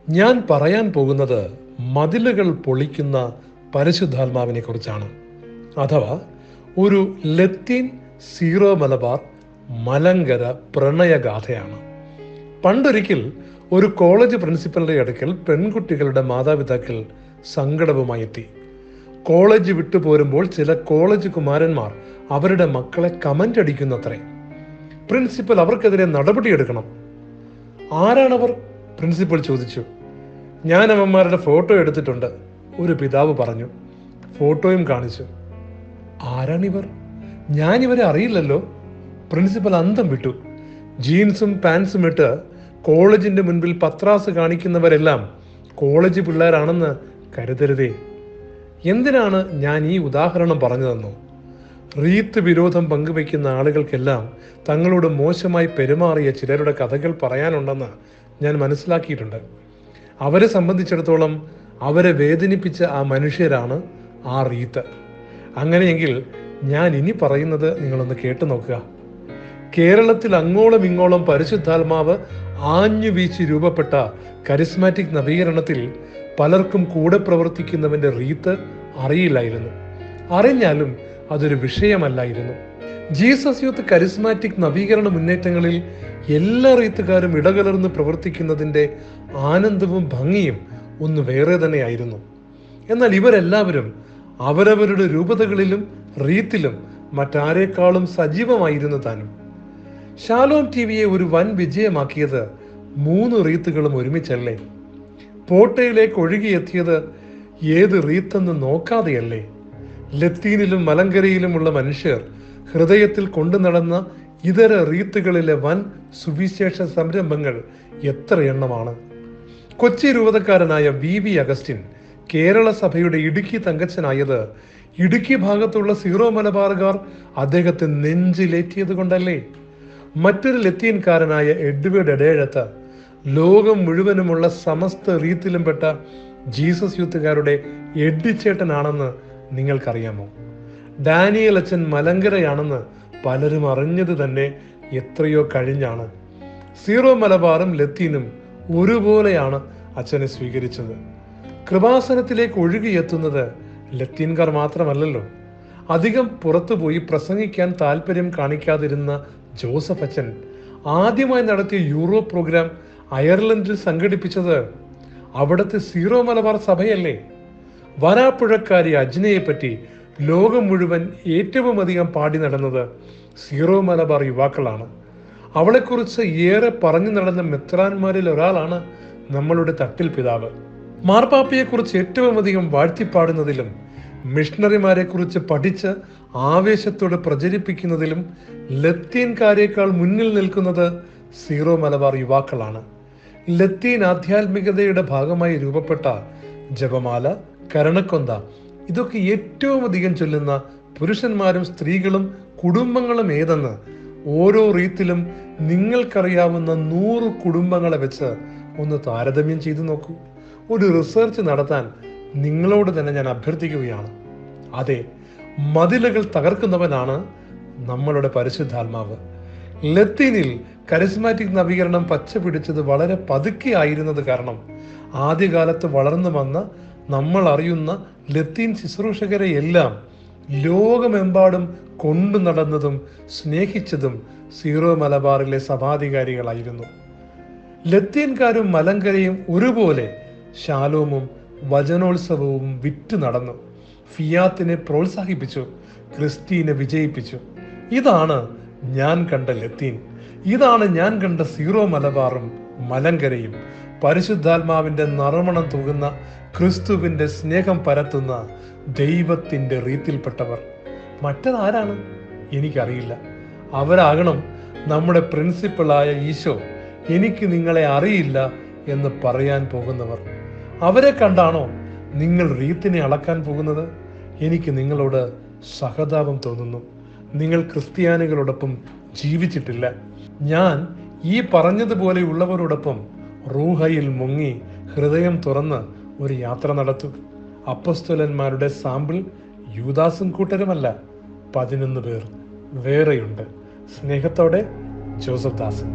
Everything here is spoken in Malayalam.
ഞാൻ പറയാൻ പോകുന്നത് മതിലുകൾ പൊളിക്കുന്ന പരിശുദ്ധാത്മാവിനെ കുറിച്ചാണ്. അഥവാ ഒരു ലത്തീൻ സീറോ മലബാർ മലങ്കര പ്രണയഗാഥയാണ്. പണ്ടൊരിക്കൽ ഒരു കോളേജ് പ്രിൻസിപ്പലിന്റെ അടുക്കൽ പെൺകുട്ടികളുടെ മാതാപിതാക്കൾ സങ്കടവുമായി എത്തി. കോളേജ് വിട്ടു പോരുമ്പോൾ ചില കോളേജ് കുമാരന്മാർ അവരുടെ മക്കളെ കമന്റ് അടിക്കുന്നത്രേ. പ്രിൻസിപ്പൽ അവർക്കെതിരെ നടപടിയെടുക്കണം. ആരാണവർ? പ്രിൻസിപ്പൽ ചോദിച്ചു. ഞാൻ അവന്മാരുടെ ഫോട്ടോ എടുത്തിട്ടുണ്ട്, ഒരു പിതാവ് പറഞ്ഞു. ഫോട്ടോയും കാണിച്ചു. ആരാണിവർ? ഞാനിവരെ അറിയില്ലല്ലോ. പ്രിൻസിപ്പൽ അന്തം വിട്ടു. ജീൻസും പാൻസും ഇട്ട് കോളേജിന്റെ മുൻപിൽ പത്രാസ് കാണിക്കുന്നവരെല്ലാം കോളേജ് പിള്ളേരാണെന്ന് കരുതരുതേ. എന്തിനാണ് ഞാൻ ഈ ഉദാഹരണം പറഞ്ഞതെന്നോ? റീത്ത് വിരോധം പങ്കുവയ്ക്കുന്ന ആളുകൾക്കെല്ലാം തങ്ങളോട് മോശമായി പെരുമാറിയ ചിലരുടെ കഥകൾ പറയാനുണ്ടെന്ന് ഞാൻ മനസ്സിലാക്കിയിട്ടുണ്ട്. അവരെ സംബന്ധിച്ചിടത്തോളം അവരെ വേദനിപ്പിച്ച ആ മനുഷ്യരാണ് ആ റീത്ത്. അങ്ങനെയെങ്കിൽ ഞാൻ ഇനി പറയുന്നത് നിങ്ങളൊന്ന് കേട്ടു നോക്കുക. കേരളത്തിൽ അങ്ങോളം ഇങ്ങോളം പരിശുദ്ധാത്മാവ് ആഞ്ഞു വീശി രൂപപ്പെട്ട കരിസ്മാറ്റിക് നവീകരണത്തിൽ പലർക്കും കൂടെ പ്രവർത്തിക്കുന്നവന്റെ റീത്ത് അറിയില്ലായിരുന്നു. അറിഞ്ഞാലും അതൊരു വിഷയമല്ലായിരുന്നു. ജീസസ് യൂത്ത് കരിസ്മാറ്റിക് നവീകരണ മുന്നേറ്റങ്ങളിൽ എല്ലാ റീത്തുകാരും ഇടകലർന്ന് പ്രവർത്തിക്കുന്നതിന്റെ ആനന്ദവും ഭംഗിയും ഒന്ന് വേറെ തന്നെയായിരുന്നു. എന്നാൽ ഇവരെല്ലാവരും അവരവരുടെ രൂപതകളിലും റീത്തിലും മറ്റാരേക്കാളും സജീവമായിരുന്നു താനും. ഷാലോം ടിവിയെ ഒരു വൻ വിജയമാക്കിയത് 3 റീത്തുകളും ഒരുമിച്ചല്ലേ? പോട്ടയിലേക്ക് ഒഴുകിയെത്തിയത് ഏത് റീത്തെന്ന് നോക്കാതെയല്ലേ? ലത്തീനിലും മലങ്കരയിലുമുള്ള മനുഷ്യർ ഹൃദയത്തിൽ കൊണ്ടു നടന്ന ഇതര റീത്തുകളിലെ വൻ സുവിശേഷ സംരംഭങ്ങൾ എത്ര എണ്ണമാണ്! കൊച്ചി രൂപതക്കാരനായ വി അഗസ്റ്റിൻ കേരള സഭയുടെ ഇടുക്കി തങ്കച്ചനായത് ഇടുക്കി ഭാഗത്തുള്ള സീറോ മലബാറുകാർ അദ്ദേഹത്തെ നെഞ്ചിലേറ്റിയത് കൊണ്ടല്ലേ? മറ്റൊരു ലത്തീൻകാരനായ എഡ്വേർഡ് എടേഴത്ത് ലോകം മുഴുവനുമുള്ള സമസ്ത റീത്തിലും പെട്ട ജീസസ് യൂത്തുകാരുടെ എഡ്ഡിച്ചേട്ടനാണെന്ന് നിങ്ങൾക്കറിയാമോ? ഡാനിയൽ അച്ഛൻ മലങ്കരയാണെന്ന് പലരും അറിഞ്ഞത് തന്നെ എത്രയോ കഴിഞ്ഞാണ്. സീറോ മലബാറും ലത്തീനും ഒരുപോലെയാണ് അച്ഛനെ സ്വീകരിച്ചത്. കൃപാസനത്തിലേക്ക് ഒഴുകിയെത്തുന്നത് ലത്തീൻകാർ മാത്രമല്ലല്ലോ. അധികം പുറത്തുപോയി പ്രസംഗിക്കാൻ താല്പര്യം കാണിക്കാതിരുന്ന ജോസഫ് അച്ഛൻ ആദ്യമായി നടത്തിയ യൂറോപ്പ് പ്രോഗ്രാം അയർലൻഡിൽ സംഘടിപ്പിച്ചത് അവിടുത്തെ സീറോ മലബാർ സഭയല്ലേ? വരാപ്പുഴക്കാരി അജ്നയെ പറ്റി ലോകം മുഴുവൻ ഏറ്റവും അധികം പാടി നടന്നത് സീറോ മലബാർ യുവാക്കളാണ്. അവളെക്കുറിച്ച് ഏറെ പറഞ്ഞു നടന്ന മെത്രാന്മാരിൽ ഒരാളാണ് നമ്മളുടെ തട്ടിൽ പിതാവ്. മാർപ്പാപ്പയെക്കുറിച്ച് ഏറ്റവും അധികം വാഴ്ത്തിപ്പാടുന്നതിലും മിഷണറിമാരെ കുറിച്ച് പഠിച്ച് ആവേശത്തോടെ പ്രചരിപ്പിക്കുന്നതിലും ലത്തീൻകാരേക്കാൾ മുന്നിൽ നിൽക്കുന്നത് സീറോ മലബാർ യുവാക്കളാണ്. ലത്തീൻ ആധ്യാത്മികതയുടെ ഭാഗമായി രൂപപ്പെട്ട ജപമാല, കരണക്കൊന്ത ഇതൊക്കെ ഏറ്റവും അധികം ചൊല്ലുന്ന പുരുഷന്മാരും സ്ത്രീകളും കുടുംബങ്ങളും ഏതെന്ന് ഓരോ റീത്തിലും നിങ്ങൾക്കറിയാവുന്ന 100 കുടുംബങ്ങളെ വെച്ച് ഒന്ന് താരതമ്യം ചെയ്തു നോക്കൂ. ഒരു റിസർച്ച് നടത്താൻ നിങ്ങളോട് തന്നെ ഞാൻ അഭ്യർത്ഥിക്കുകയാണ്. അതെ, മതിലുകൾ തകർക്കുന്നവനാണ് നമ്മളുടെ പരിശുദ്ധാത്മാവ്. ലത്തീനിൽ കരിസ്മാറ്റിക് നവീകരണം പച്ച പിടിച്ചത് വളരെ പതുക്കെ ആയിരുന്നത് കാരണം ആദ്യകാലത്ത് വളർന്നു വന്ന നമ്മൾ അറിയുന്ന ലത്തീൻ ശുശ്രൂഷകരെ എല്ലാം ലോകമെമ്പാടും കൊണ്ടു നടന്നതും സ്നേഹിച്ചതും സീറോ മലബാറിലെ സഭാധികാരികളായിരുന്നു. ലത്തീൻകാരും മലങ്കരയും ഒരുപോലെ ശാലോമും വചനോത്സവവും വിറ്റു നടന്നു. ഫിയാത്തിനെ പ്രോത്സാഹിപ്പിച്ചു, ക്രിസ്റ്റീനെ വിജയിപ്പിച്ചു. ഇതാണ് ഞാൻ കണ്ട ലത്തീൻ. ഇതാണ് ഞാൻ കണ്ട സീറോ മലബാറും മലങ്കരയും. പരിശുദ്ധാത്മാവിന്റെ നറുമണം തൂകുന്ന, ക്രിസ്തുവിന്റെ സ്നേഹം പരത്തുന്ന ദൈവത്തിന്റെ റീത്തിൽപ്പെട്ടവർ. മറ്റതാരാണ്? എനിക്കറിയില്ല. അവരാകണം നമ്മുടെ പ്രിൻസിപ്പളായ ഈശോ എനിക്ക് നിങ്ങളെ അറിയില്ല എന്ന് പറയാൻ പോകുന്നവർ. അവരെ കണ്ടാണോ നിങ്ങൾ റീത്തിനെ അളക്കാൻ പോകുന്നത്? എനിക്ക് നിങ്ങളോട് സഹതാപം തോന്നുന്നു. നിങ്ങൾ ക്രിസ്ത്യാനികളോടൊപ്പം ജീവിച്ചിട്ടില്ല. ഞാൻ ഈ പറഞ്ഞതുപോലെയുള്ളവരോടൊപ്പം റൂഹയിൽ മുങ്ങി ഹൃദയം തുറന്ന് ഒരു യാത്ര നടത്തൂ. അപ്പോസ്തലന്മാരുടെ സാമ്പിൾ യൂദാസും കൂട്ടരുമല്ല, 11 പേർ വേറെയുണ്ട്. സ്നേഹത്തോടെ, ജോസഫ് ദാസൻ.